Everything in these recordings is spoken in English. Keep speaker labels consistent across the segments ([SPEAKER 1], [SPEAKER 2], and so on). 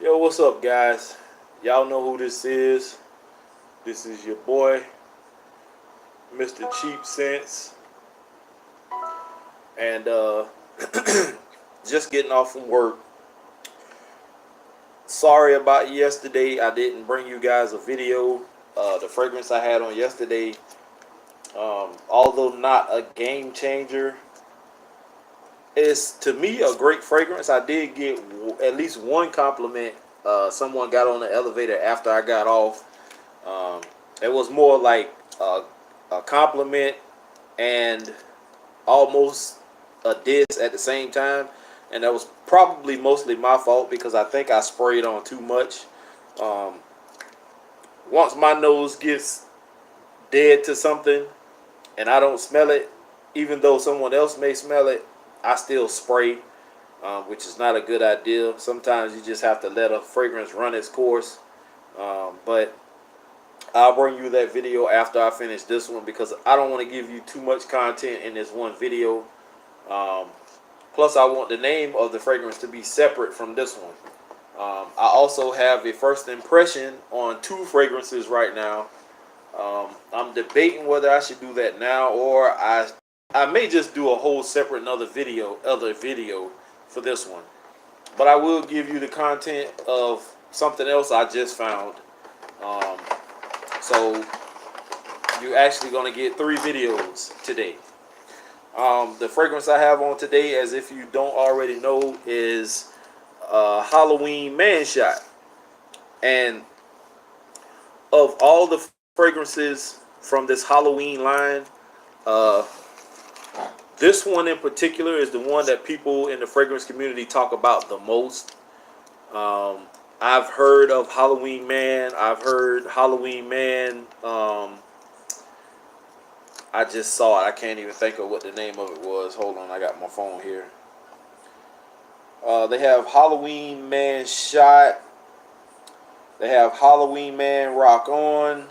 [SPEAKER 1] Yo, what's up, guys? Y'all know who this is. This is your boy, Mr. Cheap Sense. And just getting off from work. Sorry about yesterday. I didn't bring you guys a video. The fragrance I had on yesterday, although not a game changer, is to me a great fragrance. I did get at least one compliment. Someone got on the elevator after I got off. Um, it was more like a compliment and almost a diss at the same time, and that was probably mostly my fault because I think I sprayed on too much. Um, Once my nose gets dead to something and I don't smell it, even though someone else may smell it, I still spray, which is not a good idea. Sometimes you just have to let a fragrance run its course. But I'll bring you that video after I finish this one because I don't want to give you too much content in this one video. Um, Plus, I want the name of the fragrance to be separate from this one. I also have a first impression on two fragrances right now. I'm debating whether I should do that now or I may just do a whole separate other video for this one. But I will give you the content of something else I just found. Um, so you're actually gonna get 3 videos today. The fragrance I have on today, as if you don't already know, is Halloween Man Shot. And of all the fragrances from this Halloween line, uh, this one in particular is the one that people in the fragrance community talk about the most. I've heard of Halloween Man. I've heard Halloween Man. I just saw it. I can't even think of what the name of it was. Hold on, I got my phone here. They have Halloween Man Shot. They have Halloween Man Rock On.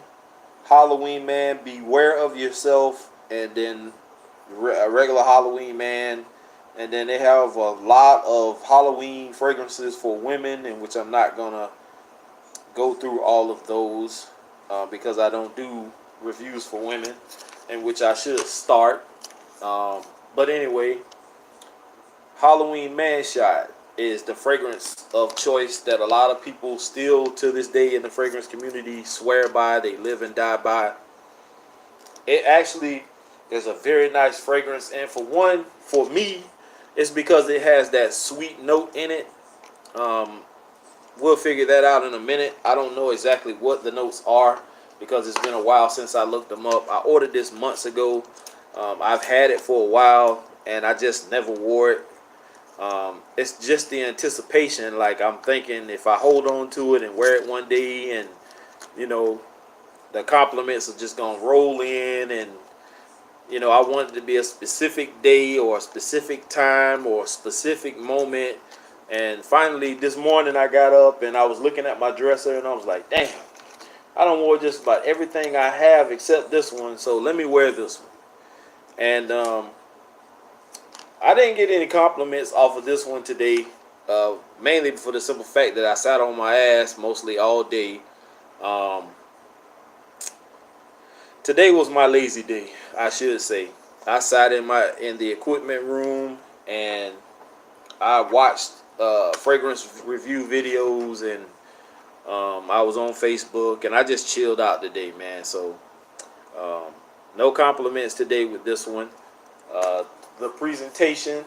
[SPEAKER 1] Halloween Man Beware of Yourself. And then a regular Halloween Man. And then they have a lot of Halloween fragrances for women, in which I'm not going to go through all of those because I don't do reviews for women, in which I should start. But anyway, Halloween Man Shot is the fragrance of choice that a lot of people still to this day in the fragrance community swear by, they live and die by. It actually is a very nice fragrance, and for me, it's because it has that sweet note in it. We'll figure that out in a minute. I don't know exactly what the notes are because it's been a while since I looked them up. I ordered this months ago. I've had it for a while and I just never wore it. It's just the anticipation. Like, I'm thinking if I hold on to it and wear it one day, and you know, the compliments are just gonna roll in, and I want it to be a specific day or a specific time or a specific moment. And finally this morning I got up and I was looking at my dresser and I was like, damn, I don't wear just about everything I have except this one, so let me wear this one. And I didn't get any compliments off of this one today, mainly for the simple fact that I sat on my ass mostly all day. Today was my lazy day, I should say. I sat in the equipment room and I watched fragrance review videos, and I was on Facebook, and I just chilled out today, man. So no compliments today with this one. The presentation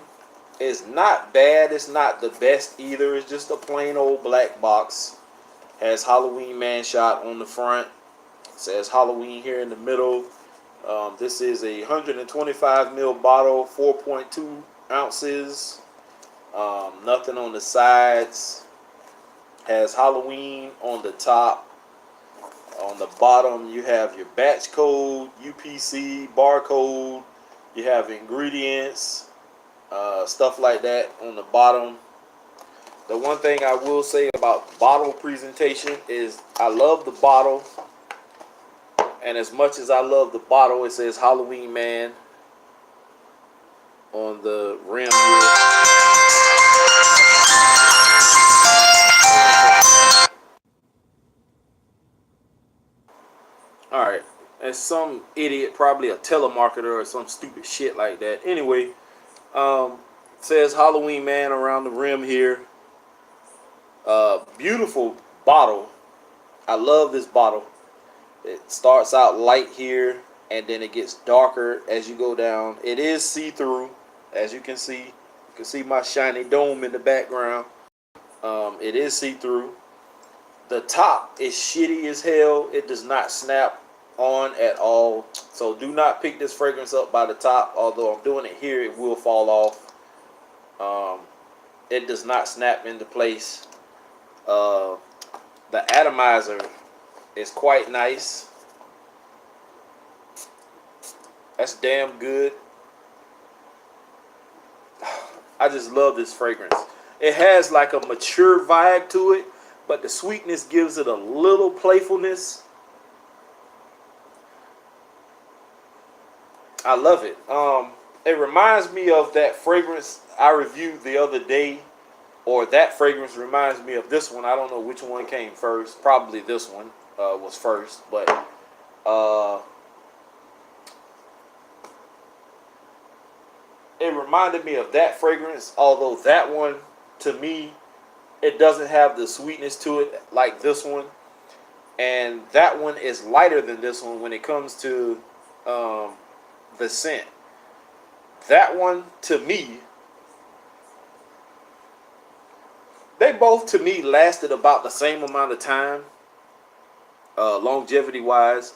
[SPEAKER 1] is not bad. It's not the best either. It's just a plain old black box. Has Halloween Man Shot on the front. It says Halloween here in the middle. This is a 125 ml bottle, 4.2 ounces. Nothing on the sides. Has Halloween on the top. On the bottom, you have your batch code, UPC, barcode. You have ingredients, stuff like that on the bottom. The one thing I will say about bottle presentation is I love the bottle. And as much as I love the bottle, it says Halloween Man on the rim here. And some idiot, probably a telemarketer or some stupid shit like that. Anyway, says Halloween Man around the rim here. Beautiful bottle. I love this bottle. It starts out light here, and then it gets darker as you go down. It is see-through, as you can see. You can see my shiny dome in the background. It is see-through. The top is shitty as hell. It does not snap on at all. So do not pick this fragrance up by the top. Although I'm doing it here, it will fall off. It does not snap into place. The atomizer is quite nice. That's damn good. I just love this fragrance. It has like a mature vibe to it, but the sweetness gives it a little playfulness. I love it. It reminds me of that fragrance I reviewed the other day, or that fragrance reminds me of this one. I don't know which one came first. Probably this one was first, but it reminded me of that fragrance. Although that one, to me, it doesn't have the sweetness to it like this one, and that one is lighter than this one when it comes to the scent. That one, to me, they both to me lasted about the same amount of time, longevity wise,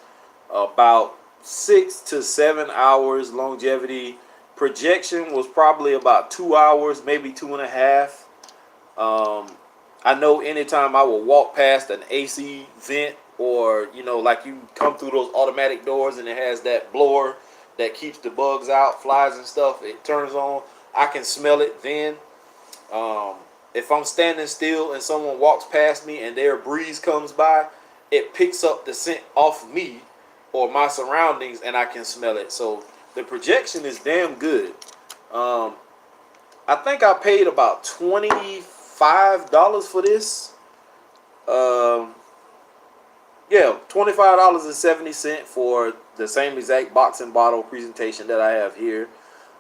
[SPEAKER 1] about 6 to 7 hours longevity. Projection was probably about 2 hours, maybe 2.5. I know anytime I will walk past an AC vent, or like you come through those automatic doors and it has that blower that keeps the bugs out, flies and stuff, it turns on. I can smell it then. If I'm standing still and someone walks past me and their breeze comes by, it picks up the scent off me or my surroundings, and I can smell it. So the projection is damn good. I think I paid about $25 for this. Yeah, $25.70 for the same exact box and bottle presentation that I have here.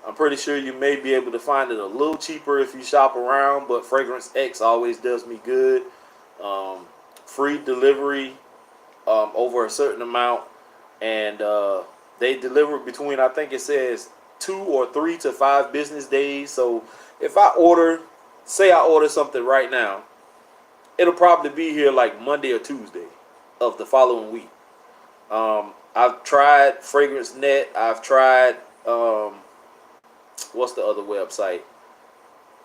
[SPEAKER 1] I'm pretty sure you may be able to find it a little cheaper if you shop around, but Fragrance X always does me good. Free delivery over a certain amount, and they deliver between, I think it says 2 or 3 to 5 business days. So if I order, say I order something right now, it'll probably be here like Monday or Tuesday of the following week. I've tried Fragrance Net. I've tried what's the other website?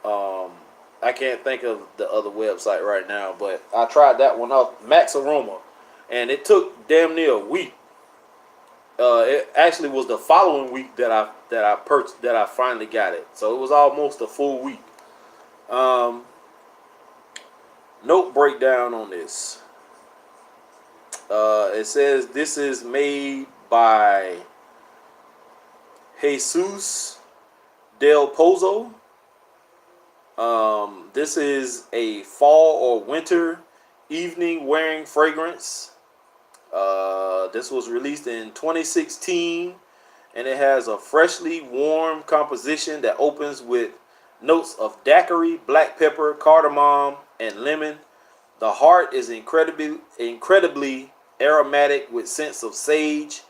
[SPEAKER 1] I can't think of the other website right now, but I tried that one out, Max Aroma, and it took damn near a week. It actually was the following week that I purchased, that I finally got it. So it was almost a full week. Note breakdown on this. It says this is made by Jesus Del Pozo. This is a fall or winter evening wearing fragrance. This was released in 2016, and it has a freshly warm composition that opens with notes of daiquiri, black pepper, cardamom, and lemon. The heart is incredibly aromatic with scents of sage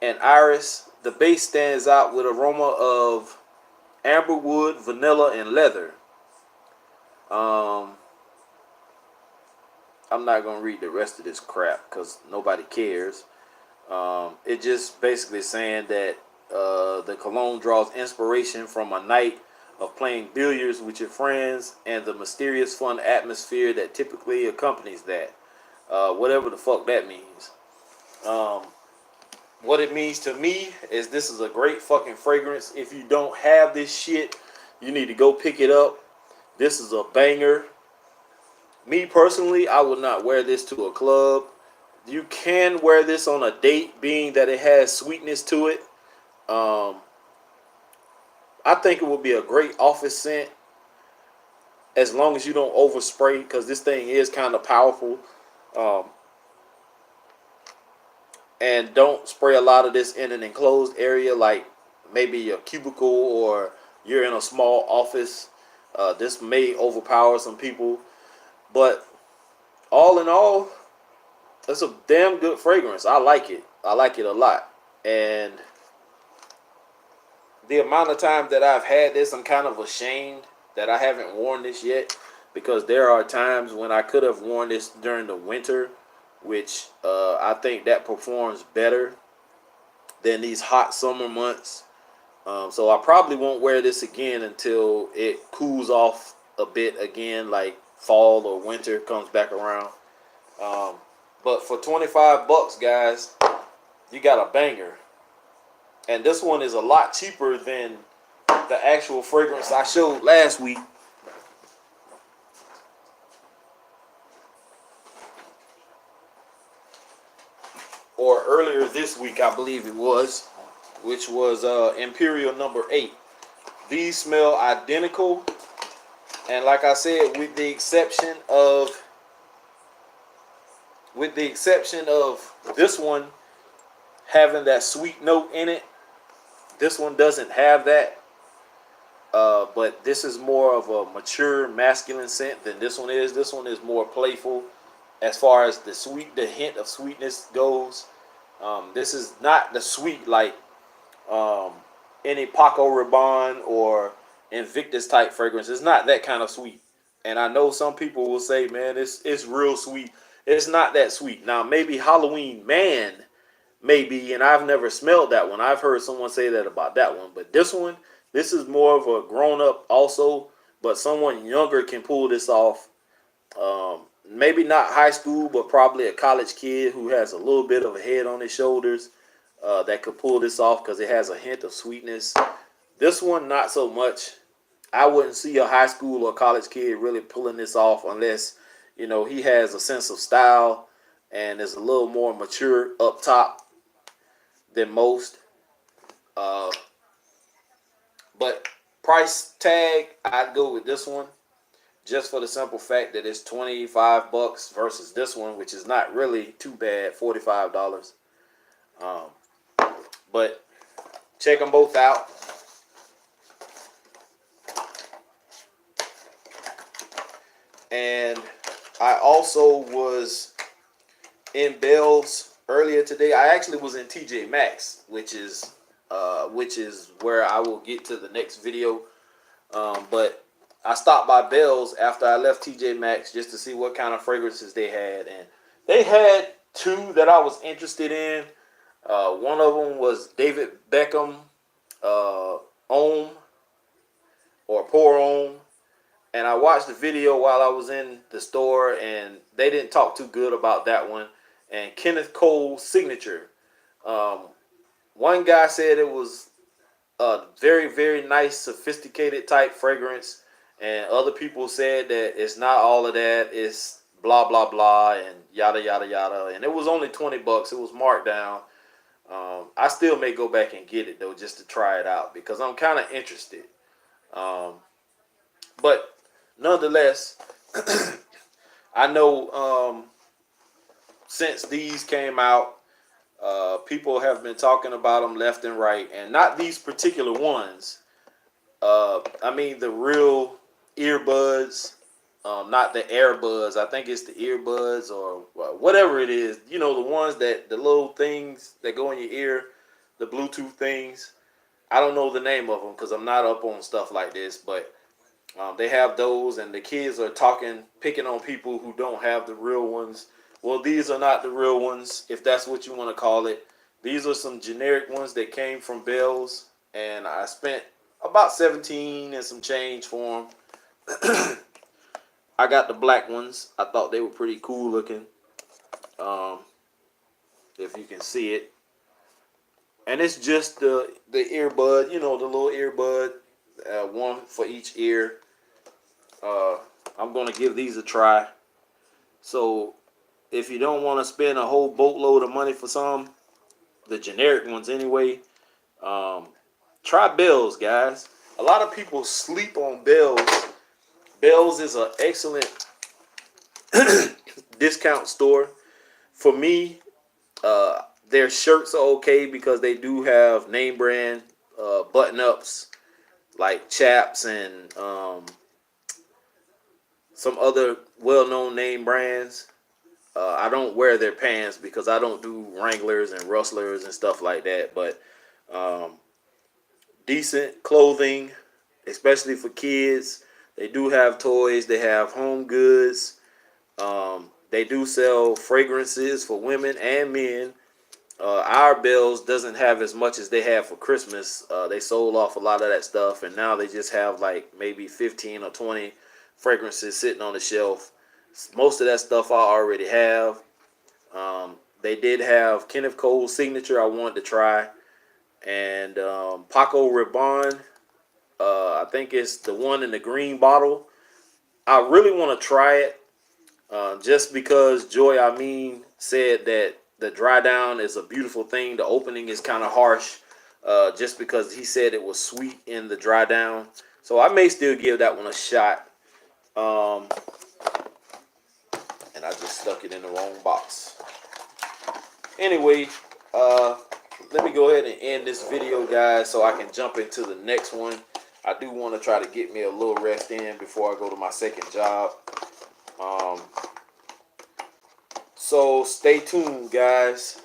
[SPEAKER 1] and iris. The base stands out with aroma of amberwood, vanilla, and leather. I'm not going to read the rest of this crap because nobody cares. It just basically saying that the cologne draws inspiration from a night of playing billiards with your friends and the mysterious fun atmosphere that typically accompanies that. Whatever the fuck that means. What it means to me is this is a great fucking fragrance. If you don't have this shit, you need to go pick it up. This is a banger. Me personally, I would not wear this to a club. You can wear this on a date, being that it has sweetness to it. I think it would be a great office scent, as long as you don't overspray, because this thing is kind of powerful. And don't spray a lot of this in an enclosed area, like maybe a cubicle or you're in a small office. This may overpower some people, but all in all, it's a damn good fragrance. I like it. I like it a lot. And the amount of time that I've had this, I'm kind of ashamed that I haven't worn this yet, because there are times when I could have worn this during the winter, which I think that performs better than these hot summer months. So I probably won't wear this again until it cools off a bit again, like fall or winter comes back around. Um, but for 25 bucks, guys, you got a banger. And this one is a lot cheaper than the actual fragrance I showed last week. Or earlier this week, I believe it was, which was Imperial number 8. These smell identical, and like I said, with the exception of this one having that sweet note in it, this one doesn't have that. But this is more of a mature masculine scent than this one is. This one is more playful as far as the hint of sweetness goes. This is not the sweet like any Paco Rabanne or Invictus type fragrance. It's not that kind of sweet. And I know some people will say, man, it's real sweet. It's not that sweet. Now, maybe Halloween Man, maybe, and I've never smelled that one. I've heard someone say that about that one. But this one, this is more of a grown-up also, but someone younger can pull this off. Maybe not high school, but probably a college kid who has a little bit of a head on his shoulders that could pull this off because it has a hint of sweetness. This one, not so much. I wouldn't see a high school or college kid really pulling this off unless, he has a sense of style and is a little more mature up top than most. But price tag, I'd go with this one just for the simple fact that it's 25 bucks versus this one, which is not really too bad, $45. But check them both out. And I also was in Bealls earlier today. I actually was in TJ Maxx, which is where I will get to the next video. But I stopped by Bealls after I left TJ Maxx just to see what kind of fragrances they had, and they had two that I was interested in. One of them was David Beckham Homme or Pour Homme. And I watched the video while I was in the store, and they didn't talk too good about that one. And Kenneth Cole's Signature. One guy said it was a very, very nice, sophisticated type fragrance. And other people said that it's not all of that. It's blah, blah, blah, and yada, yada, yada. And it was only 20 bucks. It was marked down. I still may go back and get it, though, just to try it out because I'm kind of interested. But nonetheless, I know since these came out, people have been talking about them left and right, and not these particular ones. I mean the real earbuds, not the AirBuds. I think it's the earbuds or whatever it is. The ones the little things that go in your ear, the Bluetooth things. I don't know the name of them because I'm not up on stuff like this, but they have those, and the kids are picking on people who don't have the real ones. Well, these are not the real ones, if that's what you want to call it. These are some generic ones that came from Bealls, and I spent about $17 and some change for them. I got the black ones. I thought they were pretty cool looking. If you can see it. And it's just the earbud, the little earbud. One for each ear. I'm going to give these a try. So if you don't want to spend a whole boatload of money for some, the generic ones anyway, try Bealls, guys. A lot of people sleep on Bealls. Bealls is an excellent discount store. For me, Their shirts are okay because they do have name brand button ups like Chaps and some other well known name brands. I don't wear their pants because I don't do Wranglers and Rustlers and stuff like that. But um, decent clothing, especially for kids. They do have toys. They have home goods. They do sell fragrances for women and men. Our Bells doesn't have as much as they have for Christmas. They sold off a lot of that stuff, and now they just have like maybe 15 or 20 fragrances sitting on the shelf. Most of that stuff I already have. They did have Kenneth Cole's signature I wanted to try, and Paco Rabanne. I think it's the one in the green bottle. I really want to try it, just because Joy Amin said that the dry down is a beautiful thing. The opening is kind of harsh, just because he said it was sweet in the dry down. So I may still give that one a shot. Um, and I just stuck it in the wrong box. Anyway, uh, let me go ahead and end this video, guys, so I can jump into the next one. I do want to try to get me a little rest in before I go to my second job. So stay tuned, guys.